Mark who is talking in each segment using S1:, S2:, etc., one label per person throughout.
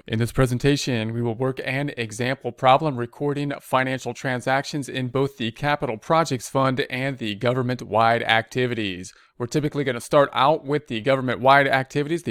S1: In this presentation, we will work an example problem recording financial transactions in both the Capital Projects Fund and the Government-Wide Activities. We're typically going to start out with the government-wide activities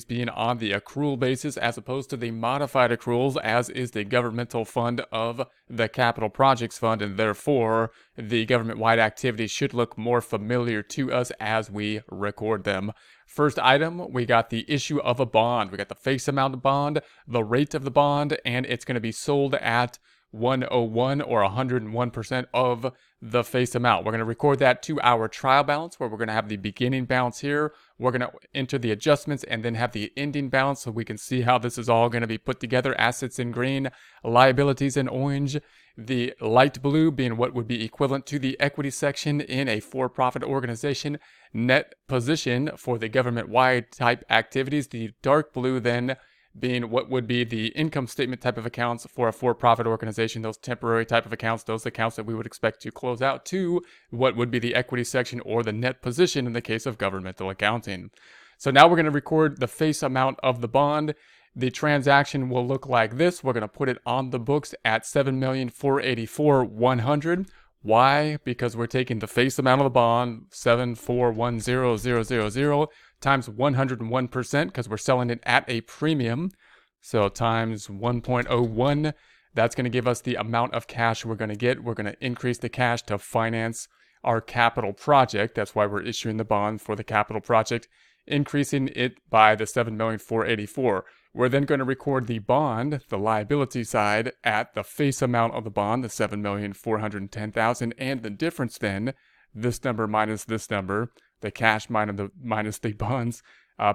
S1: being on the accrual basis as opposed to the modified accruals, as is the governmental fund of the Capital Projects Fund, and therefore the government-wide activities should look more familiar to us as we record them. First item, we got the issue of a bond. We got the face amount of the bond, the rate of the bond, and it's going to be sold at 101 or 101% of the face amount. We're going to record that to our trial balance, where we're going to have the beginning balance here. We're going to enter the adjustments and then have the ending balance so we can see how this is all going to be put together. Assets in green, liabilities in orange, the light blue being what would be equivalent to the equity section in a for-profit organization. Net position for the government-wide type activities, the dark blue then being what would be the income statement type of accounts for a for-profit organization, those temporary type of accounts, those accounts that we would expect to close out to what would be the equity section or the net position in the case of governmental accounting. So now we're going to record the face amount of the bond. The transaction will look like this. We're going to put it on the books at $7,484,100. Why? Because we're taking the face amount of the bond, 7410000, times 101%, because we're selling it at a premium. So times 1.01, that's going to give us the amount of cash we're going to get. We're going to increase the cash to finance our capital project. That's why we're issuing the bond for the capital project, increasing it by the $7,484,000. We're then going to record the bond, the liability side, at the face amount of the bond, the $7,410,000, and the difference then, this number minus this number, the cash minus the bonds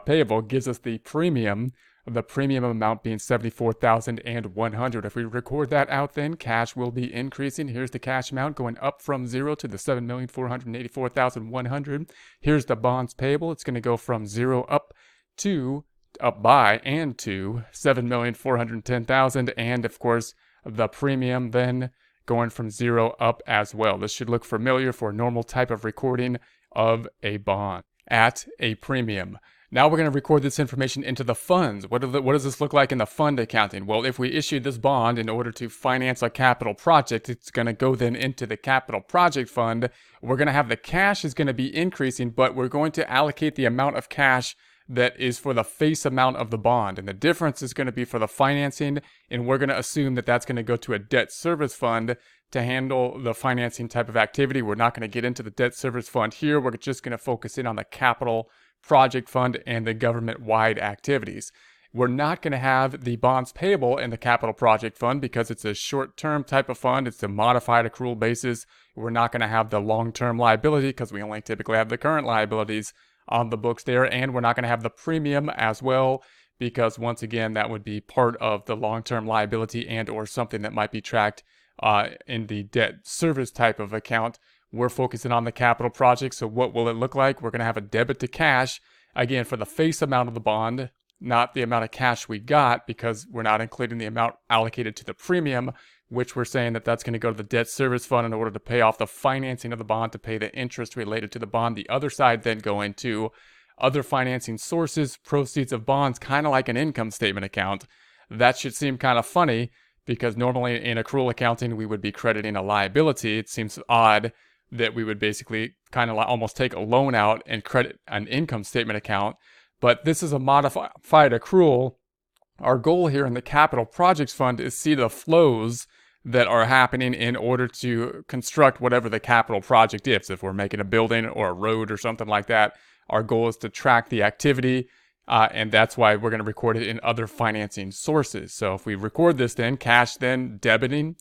S1: payable, gives us the premium amount being $74,100. If we record that out then, cash will be increasing. Here's the cash amount going up from 0 to the $7,484,100. Here's the bonds payable. It's going to go from 0 up by and to $7,410,000, and of course the premium then going from 0 up as well. This should look familiar for a normal type of recording of a bond at a premium. Now we're going to record this information into the funds. What does this look like in the fund accounting? Well, if we issued this bond in order to finance a capital project, it's going to go then into the capital project fund. We're going to have the cash is going to be increasing, but we're going to allocate the amount of cash that is for the face amount of the bond, and the difference is going to be for the financing, and we're going to assume that that's going to go to a debt service fund to handle the financing type of activity. We're not going to get into the debt service fund here. We're just going to focus in on the capital project fund and the government-wide activities. We're not going to have the bonds payable in the capital project fund because it's a short-term type of fund. It's a modified accrual basis. We're not going to have the long-term liability because we only typically have the current liabilities on the books there, and we're not going to have the premium as well because once again that would be part of the long-term liability and or something that might be tracked in the debt service type of account. We're focusing on the capital project, so what will it look like? We're going to have a debit to cash again for the face amount of the bond, not the amount of cash we got, because we're not including the amount allocated to the premium, which we're saying that that's going to go to the debt service fund in order to pay off the financing of the bond, to pay the interest related to the bond. The other side then going to other financing sources, proceeds of bonds, kind of like an income statement account. That should seem kind of funny because normally in accrual accounting, we would be crediting a liability. It seems odd that we would basically kind of almost take a loan out and credit an income statement account. But this is a modified accrual. Our goal here in the Capital Projects Fund is see the flows that are happening in order to construct whatever the capital project is. If we're making a building or a road or something like that, our goal is to track the activity, and that's why we're going to record it in other financing sources. So if we record this then, cash then debiting,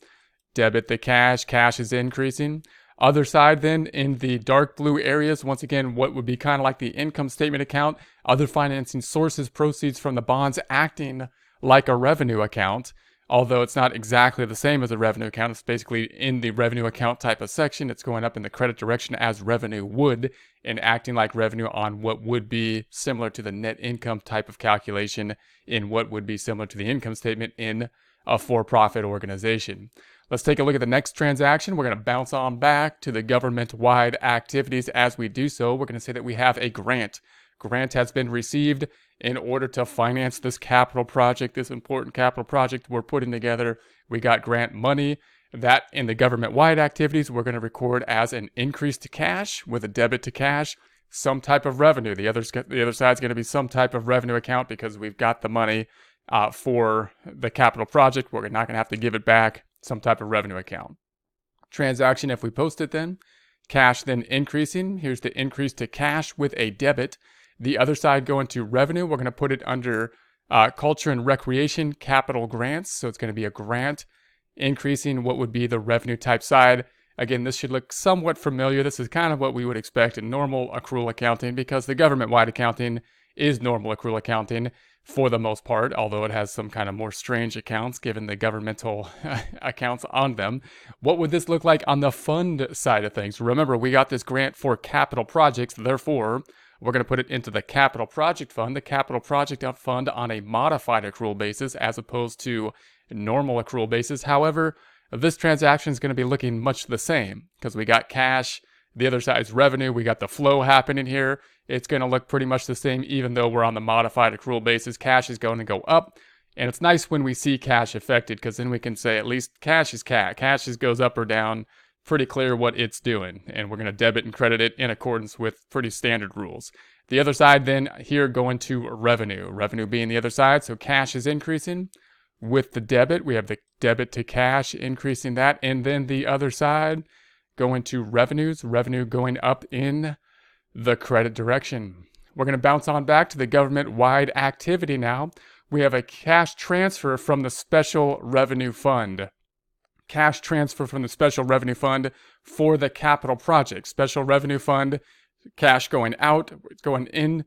S1: debit the cash, cash is increasing. Other side then, in the dark blue areas, once again, what would be kind of like the income statement account, other financing sources, proceeds from the bonds acting like a revenue account, although it's not exactly the same as a revenue account. It's basically in the revenue account type of section. It's going up in the credit direction as revenue would and acting like revenue on what would be similar to the net income type of calculation in what would be similar to the income statement in a for-profit organization. Let's take a look at the next transaction. We're going to bounce on back to the government-wide activities. As we do so, we're going to say that we have a grant grant has been received in order to finance this capital project, this important capital project we're putting together. We got grant money. That in the government-wide activities, we're going to record as an increase to cash with a debit to cash, some type of revenue. The other side's going to be some type of revenue account because we've got the money for the capital project. We're not going to have to give it back, some type of revenue account. Transaction, if we post it then, cash then increasing. Here's the increase to cash with a debit. The other side going to revenue. We're going to put it under culture and recreation capital grants. So it's going to be a grant increasing what would be the revenue type side. Again, this should look somewhat familiar. This is kind of what we would expect in normal accrual accounting because the government-wide accounting is normal accrual accounting for the most part, although it has some kind of more strange accounts given the governmental accounts on them. What would this look like on the fund side of things? Remember, we got this grant for capital projects, therefore, we're going to put it into the capital project fund, the capital project fund on a modified accrual basis as opposed to normal accrual basis. However, this transaction is going to be looking much the same because we got cash, the other side is revenue, we got the flow happening here. It's going to look pretty much the same even though we're on the modified accrual basis. Cash is going to go up, and it's nice when we see cash affected because then we can say at least cash is cash. Cash just goes up or down, pretty clear what it's doing, and we're going to debit and credit it in accordance with pretty standard rules. The other side then here going to revenue being the other side, so cash is increasing. With the debit, we have the debit to cash, increasing that. And then the other side, going to revenue going up in the credit direction. We're going to bounce on back to the government-wide activity now. We have a cash transfer from the special revenue fund. Cash transfer from the special revenue fund for the capital project. Special revenue fund, cash going out, it's going in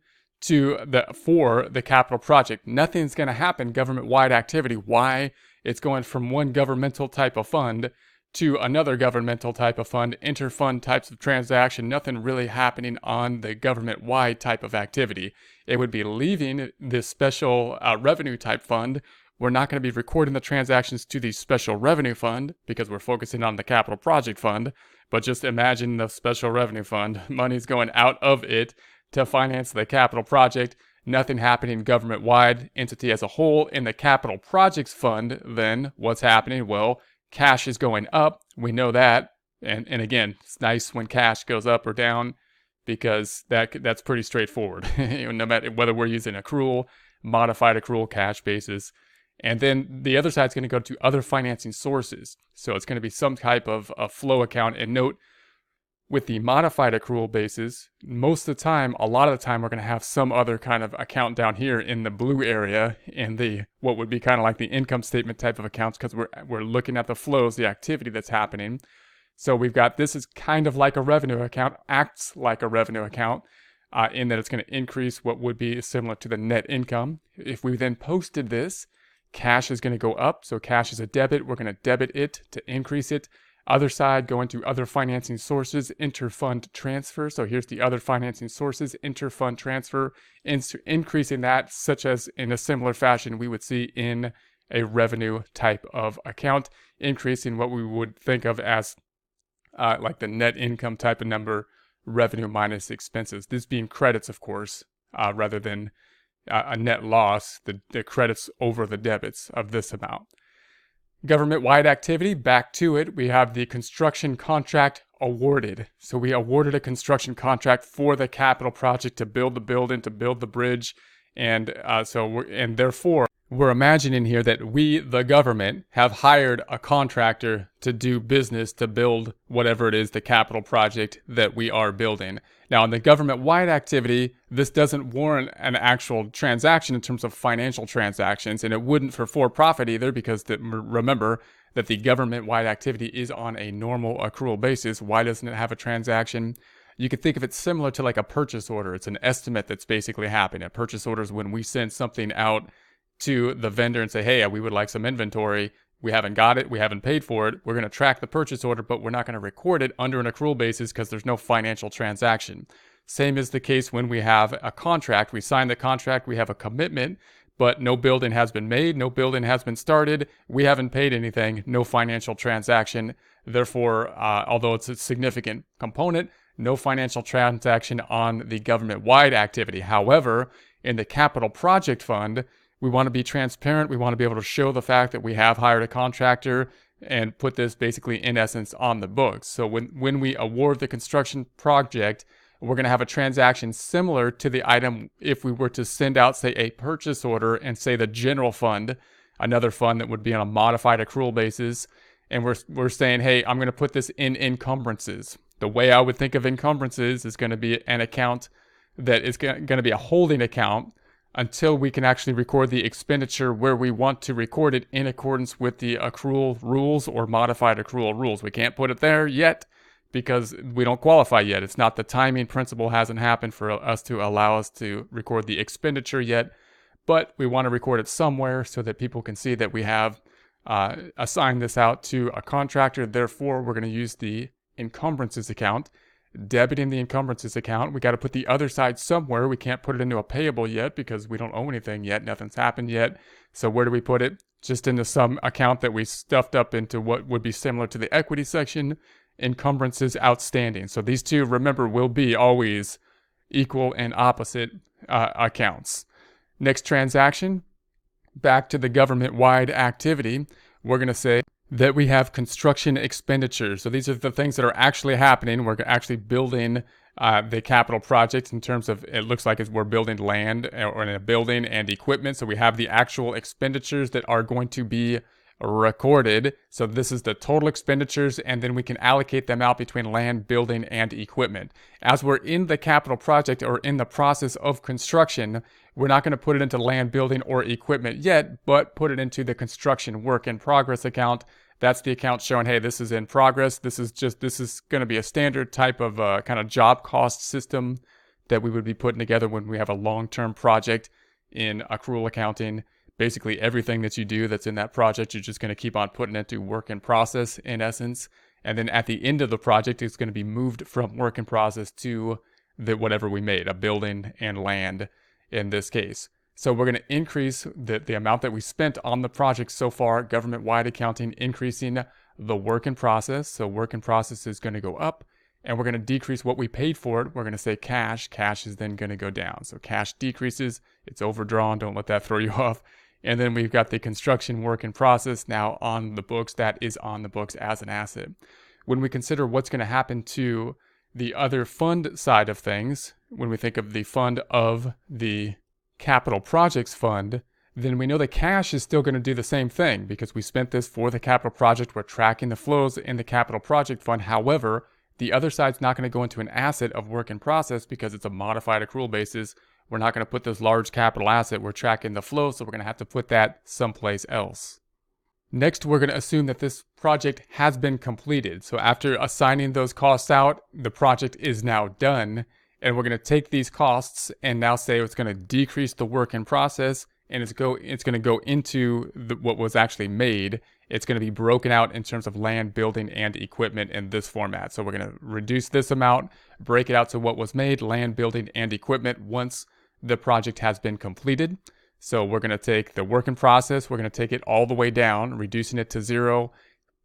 S1: for the capital project. Nothing's going to happen government-wide activity. Why? It's going from one governmental type of fund to another governmental type of fund, inter-fund types of transaction. Nothing really happening on the government-wide type of activity. It would be leaving this special revenue type fund. We're not going to be recording the transactions to the special revenue fund because we're focusing on the capital project fund. But just imagine the special revenue fund. Money's going out of it to finance the capital project. Nothing happening government-wide, entity as a whole. In the capital projects fund, then what's happening? Well, cash is going up. We know that. And again, it's nice when cash goes up or down because that's pretty straightforward. No matter whether we're using accrual, modified accrual, cash basis. And then the other side is going to go to other financing sources. So it's going to be some type of a flow account. And note, with the modified accrual basis, most of the time, a lot of the time, we're going to have some other kind of account down here in the blue area in the what would be kind of like the income statement type of accounts because we're looking at the flows, the activity that's happening. So we've got this is kind of like a revenue account, acts like a revenue account in that it's going to increase what would be similar to the net income. If we then posted this, cash is going to go up. So cash is a debit. We're going to debit it to increase it. Other side, going to other financing sources, inter-fund transfer. So here's the other financing sources, inter-fund transfer, increasing that, such as in a similar fashion we would see in a revenue type of account, increasing what we would think of as like the net income type of number, revenue minus expenses. This being credits, of course, rather than a net loss, the credits over the debits of this amount. Government-wide activity, back to it, we have the construction contract awarded. So we awarded a construction contract for the capital project to build the building, to build the bridge, and therefore we're imagining here that we, the government, have hired a contractor to do business to build whatever it is, the capital project that we are building. Now, in the government-wide activity, this doesn't warrant an actual transaction in terms of financial transactions, and it wouldn't for for-profit either because remember that the government-wide activity is on a normal accrual basis. Why doesn't it have a transaction? You could think of it similar to like a purchase order. It's an estimate that's basically happening. A purchase order is when we send something out to the vendor and say, hey, we would like some inventory. We haven't got it. We haven't paid for it. We're going to track the purchase order, but we're not going to record it under an accrual basis because there's no financial transaction. Same is the case when we have a contract. We sign the contract. We have a commitment, but no building has been made. No building has been started. We haven't paid anything. No financial transaction. Therefore, although it's a significant component, no financial transaction on the government-wide activity. However, in the capital project fund, we want to be transparent. We want to be able to show the fact that we have hired a contractor and put this basically in essence on the books. So when we award the construction project, we're going to have a transaction similar to the item if we were to send out, say, a purchase order and say the general fund, another fund that would be on a modified accrual basis. And we're saying, hey, I'm going to put this in encumbrances. The way I would think of encumbrances is going to be an account that is going to be a holding account until we can actually record the expenditure where we want to record it in accordance with the accrual rules or modified accrual rules. We can't put it there yet because we don't qualify yet. It's not, the timing principle hasn't happened for us to allow us to record the expenditure yet, but we want to record it somewhere so that people can see that we have assigned this out to a contractor. Therefore, we're going to use the encumbrances account. Debiting the encumbrances account, we got to put the other side somewhere. We can't put it into a payable yet because we don't owe anything yet. Nothing's happened yet. So where do we put it? Just into some account that we stuffed up into what would be similar to the equity section, encumbrances outstanding. So these two, remember, will be always equal and opposite accounts. Next transaction, back to the government-wide activity, we're going to say that we have construction expenditures. So these are the things that are actually happening. We're actually building the capital project in terms of, it looks like we're building land or in a building and equipment. So we have the actual expenditures that are going to be recorded. So this is the total expenditures, and then we can allocate them out between land, building, and equipment. As we're in the capital project or in the process of construction, we're not going to put it into land, building, or equipment yet, but put it into the construction work in progress account. That's the account showing, hey, this is in progress. This is going to be a standard type of kind of job cost system that we would be putting together when we have a long-term project in accrual accounting. Basically, everything that you do that's in that project, you're just going to keep on putting into work in process in essence. And then at the end of the project, it's going to be moved from work in process to whatever we made, a building and land in this case. So we're going to increase the amount that we spent on the project so far, government-wide accounting, increasing the work in process. So work in process is going to go up, and we're going to decrease what we paid for it. We're going to say cash. Cash is then going to go down. So cash decreases. It's overdrawn. Don't let that throw you off. And then we've got the construction work in process now on the books. That is on the books as an asset. When we consider what's going to happen to the other fund side of things, when we think of the fund of the capital projects fund, then we know the cash is still going to do the same thing because we spent this for the capital project. We're tracking the flows in the capital project fund. However, the other side's not going to go into an asset of work in process because it's a modified accrual basis. We're not going to put this large capital asset. We're tracking the flow, so we're going to have to put that someplace else. Next, we're going to assume that this project has been completed. So after assigning those costs out, the project is now done. And we're going to take these costs and now say it's going to decrease the work in process, and it's going to go into what was actually made. It's going to be broken out in terms of land, building, and equipment in this format. So we're going to reduce this amount, break it out to what was made, land, building, and equipment once the project has been completed. So we're going to take the work in process, we're going to take it all the way down, reducing it to 0,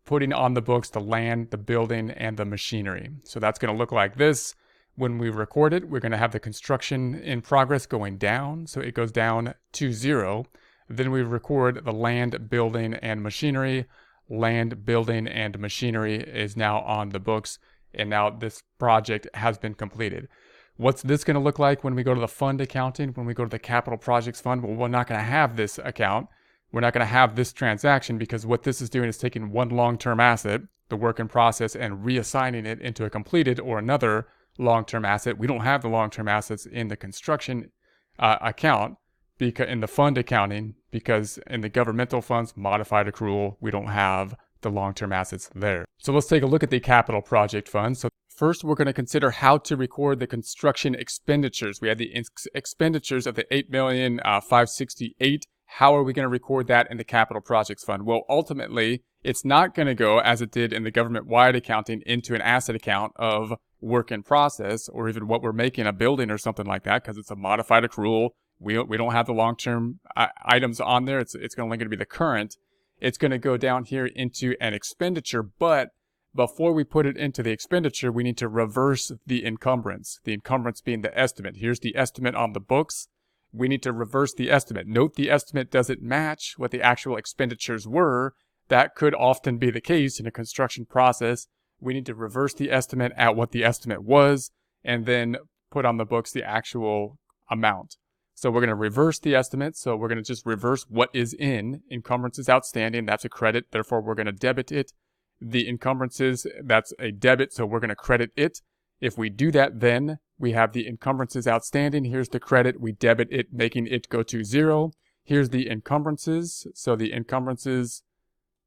S1: putting on the books the land, the building, and the machinery. So that's going to look like this. When we record it, we're going to have the construction in progress going down. So it goes down to 0. Then we record the land, building, and machinery. Land, building, and machinery is now on the books. And now this project has been completed. What's this going to look like when we go to the fund accounting, when we go to the capital projects fund? Well, we're not going to have this account. We're not going to have this transaction because what this is doing is taking one long-term asset, the work in process, and reassigning it into a completed or another long-term asset. We don't have the long-term assets in the construction account, because in the fund accounting, because in the governmental funds, modified accrual, we don't have the long-term assets there. So let's take a look at the capital project fund. So first, we're going to consider how to record the construction expenditures. We had the expenditures of the $8,568,000. How are we going to record that in the capital projects fund? Well, ultimately, it's not going to go as it did in the government-wide accounting into an asset account of work in process, or even what we're making a building or something like that, because it's a modified accrual. We don't have the long-term items on there. It's only going to be the current. It's going to go down here into an expenditure, but before we put it into the expenditure, we need to reverse the encumbrance being the estimate. Here's the estimate on the books. We need to reverse the estimate. Note the estimate doesn't match what the actual expenditures were. That could often be the case in a construction process. We need to reverse the estimate at what the estimate was and then put on the books the actual amount. So we're going to reverse the estimate. So we're going to just reverse what is in. Encumbrances outstanding, that's a credit. Therefore, we're going to debit it. The encumbrances, that's a debit. So we're going to credit it. If we do that, then we have the encumbrances outstanding. Here's the credit. We debit it, making it go to 0. Here's the encumbrances. So the encumbrances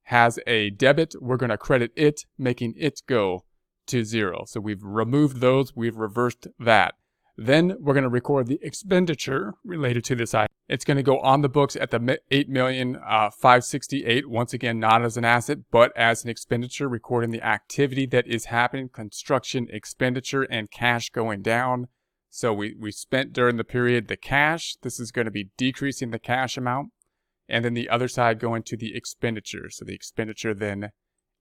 S1: has a debit. We're going to credit it, making it go to 0. So we've removed those. We've reversed that. Then we're going to record the expenditure related to this item. It's going to go on the books at the $8,568,000. Once again, not as an asset, but as an expenditure, recording the activity that is happening, construction expenditure and cash going down. So we spent during the period the cash. This is going to be decreasing the cash amount. And then the other side going to the expenditure. So the expenditure then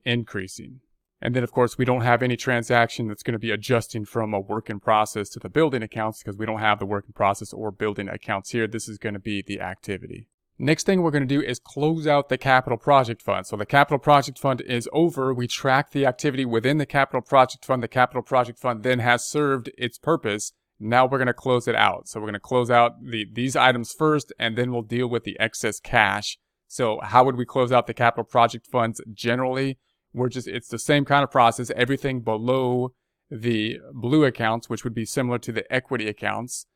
S1: increasing. And then, of course, we don't have any transaction that's going to be adjusting from a work in process to the building accounts because we don't have the work in process or building accounts here. This is going to be the activity. Next thing we're going to do is close out the capital project fund. So the capital project fund is over. We track the activity within the capital project fund. The capital project fund then has served its purpose. Now we're going to close it out. So we're going to close out these items first, and then we'll deal with the excess cash. So how would we close out the capital project funds generally? It's the same kind of process. Everything below the blue accounts, which would be similar to the equity accounts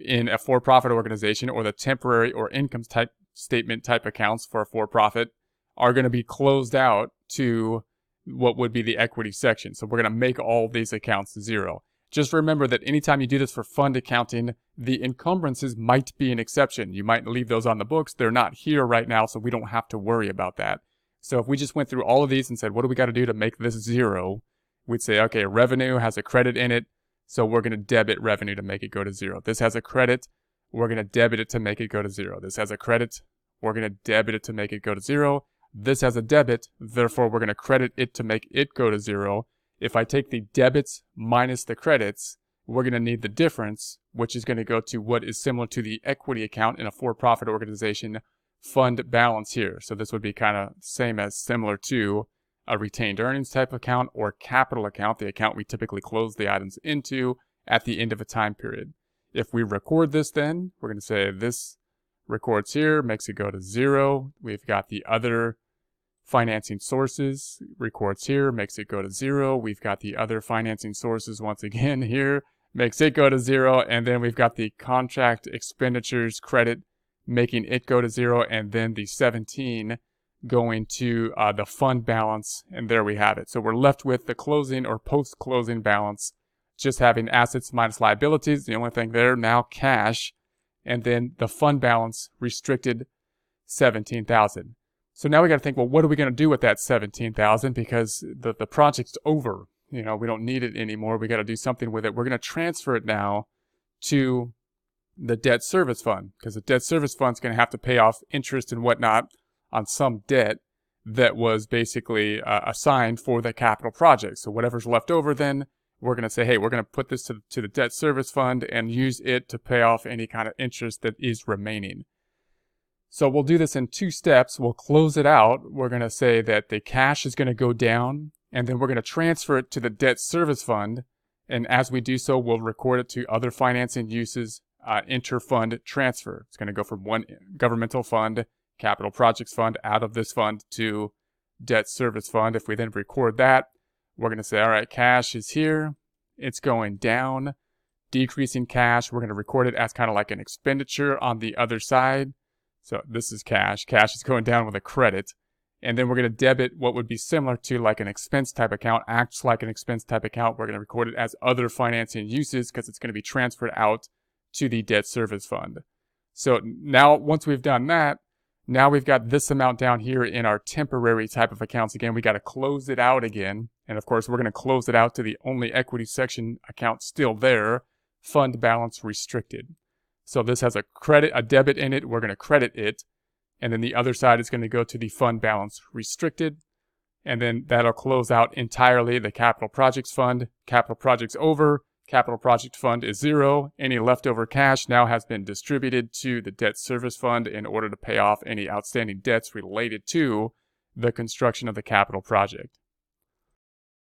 S1: in a for-profit organization, or the temporary or income type statement type accounts for a for-profit, are going to be closed out to what would be the equity section. So we're going to make all these accounts 0. Just remember that anytime you do this for fund accounting, the encumbrances might be an exception. You might leave those on the books. They're not here right now, so we don't have to worry about that. So if we just went through all of these and said, what do we got to do to make this 0? We'd say, okay, revenue has a credit in it, so we're going to debit revenue to make it go to 0. This has a credit, we're going to debit it to make it go to 0. This has a credit, we're going to debit it to make it go to 0. This has a debit, therefore we're going to credit it to make it go to 0. If I take the debits minus the credits, we're going to need the difference, which is going to go to what is similar to the equity account in a for-profit organization fund balance here. So this would be kind of similar to a retained earnings type account or capital account, the account we typically close the items into at the end of a time period. If we record this, then we're going to say this records here, makes it go to 0. We've got the other financing sources, records here, makes it go to 0. We've got the other financing sources once again here, makes it go to 0. And then we've got the contract expenditures credit, making it go to 0. And then the 17 going to the fund balance. And there we have it. So we're left with the closing or post-closing balance, just having assets minus liabilities. The only thing there now, cash. And then the fund balance restricted 17,000. So now we got to think, well, what are we going to do with that 17,000? Because the project's over. You know, we don't need it anymore. We got to do something with it. We're going to transfer it now to the debt service fund, because the debt service fund is going to have to pay off interest and whatnot on some debt that was basically assigned for the capital project. So whatever's left over, then we're going to say, hey, we're going to put this to the debt service fund and use it to pay off any kind of interest that is remaining. So we'll do this in 2 steps. We'll close it out. We're going to say that the cash is going to go down, and then we're going to transfer it to the debt service fund. And as we do so, we'll record it to other financing uses, inter-fund transfer. It's going to go from one governmental fund, capital projects fund, out of this fund to debt service fund. If we then record that, we're going to say, all right, cash is here. It's going down, decreasing cash. We're going to record it as kind of like an expenditure on the other side. So this is cash. Cash is going down with a credit. And then we're going to debit what would be similar to like an expense type account, acts like an expense type account. We're going to record it as other financing uses because it's going to be transferred out to the debt service fund. So now once we've done that, now we've got this amount down here in our temporary type of accounts. Again, we got to close it out again. And of course, we're going to close it out to the only equity section account still there, fund balance restricted. So this has a debit in it. We're going to credit it. And then the other side is going to go to the fund balance restricted. and then that'll close out entirely the capital projects fund. Capital projects over, capital project fund is zero. Any leftover cash now has been distributed to the debt service fund in order to pay off any outstanding debts related to the construction of the capital project.